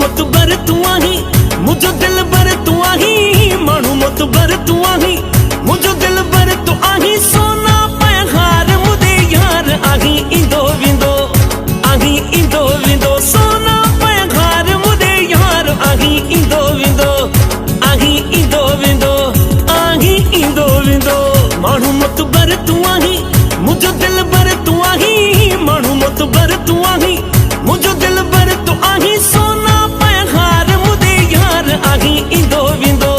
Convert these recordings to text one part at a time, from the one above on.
मोतबर तू आही, मुझो दिल बर तू आही, मानू मोतबर तू आही, मुझो दिल बर तू आही, सोना पैगार मुदे यार आही इंदो विंदो, आही इंदो विंदो, सोना पैगार मुदे यार आही इंदो विंदो, आही इंदो विंदो, आही इंदो विंदो, मानू मोतबर तू आही, मुझो दिल बर तू आही, मानू मोतबर तू आही, मुझो दिल बर तू आही, सोना पैगार मुदे यार आही इंदो विंदो,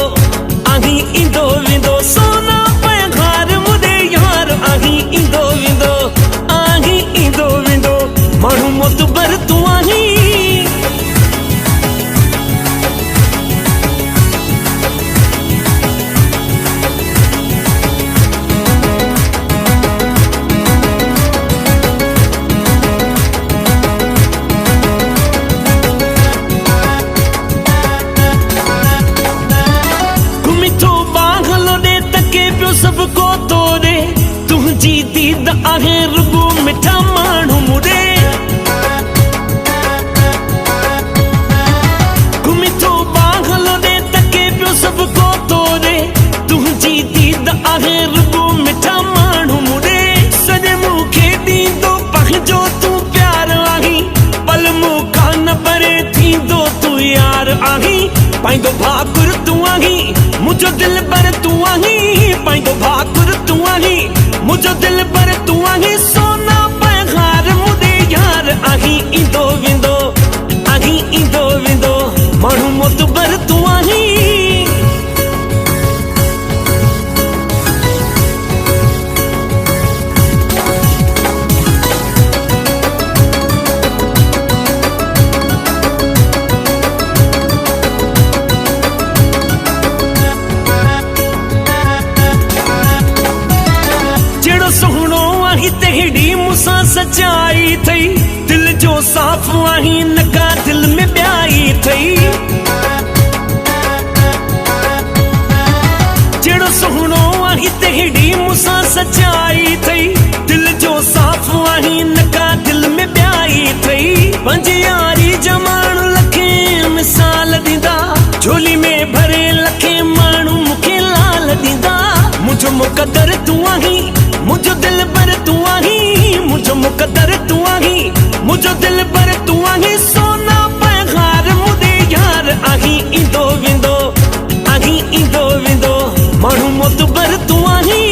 आही इंदो विंदो, सोना पैगार मुदे यार आही इंदो विंदो, आही इंदो विंदो, मानू मोतबर तू आही। सबको तोरे तुझी दीद आहे रुगो मिठा माण्हू मुरे, घुमी थो बागलो दे तके पियो सबको तोरे तुझी दीद आहे रुगो मिठा माण्हू मुरे, सॼे मूंखे ॾींदो पंहिंजो तूं प्यार आहीं, पल मूंखां न परे थींदो तूं यार आहीं, पाईंदो भाकुर तूं आहीं, मुझो दिल बर तूं आहीं, पाईंदो भाकुर तूं आहीं, मुझो दिल बर तूं आहीं, सोना पैगार मुदे यार आहीं इंदो विंदो, आहीं इंदो विंदो, माण्हू मोतबर तूं आहीं। सोहणो आही तेड़ी मुसा सच्चाई थई, दिल जो साफ आही नका दिल में ब्याई थई, जेड़ो सोहणो आही तेड़ी मुसा सच्चाई थई, दिल जो साफ आही नका दिल में ब्याई थई, पंज यारी जमाण लखे मिसाल दींदा, झोली में भरे लखे माण्हू मुखे लाल दींदा, मुझो मुक़द्दर तू आही, मुझो दिल बर तू आही, मुझो मुक़द्दर तू आही, मुझो दिल बर तू आही, सोना पैगार मुदे यार आही इंदो विंदो, आही इंदो विंदो, माण्हू मोतबर तू आही।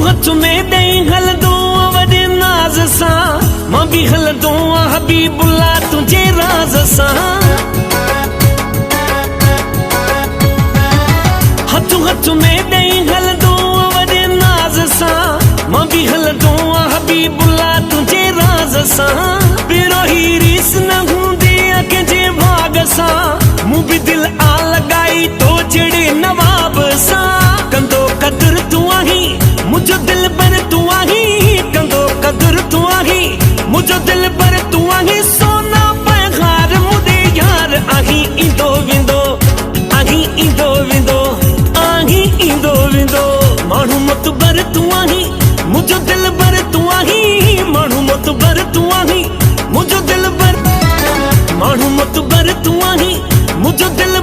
हथ में ॾेई हलंदो वॾे नाज़ सां, मां बि हलंदो हबीबुल्ला तुंहिंजे राज़ सां, हथ में ॾेई हलंदो वॾे नाज़ सां, मां बि हलंदो हबीबुल्ला तुंहिंजे राज़ सां, पहिरों ही रीस न हूंदी कंहिंजे भाग सां, मूं बि दिल आ लॻाई तो जहिड़े नवाब सां, कंदो क़दुर तूं आहीं, मुझो दिल बर तू आही, कंदो कदर तू आही, मुझो दिल बर तू आही, सोना पैगार मुदे यार आही इंदो विंदो, आही इंदो विंदो, आही इंदो विंदो, माण्हू मोतबर तू आही, मुझो दिल बर तू आही, माण्हू मोतबर तू आही, मुझो दिल बर, माण्हू मोतबर तू आही, मुझो दिल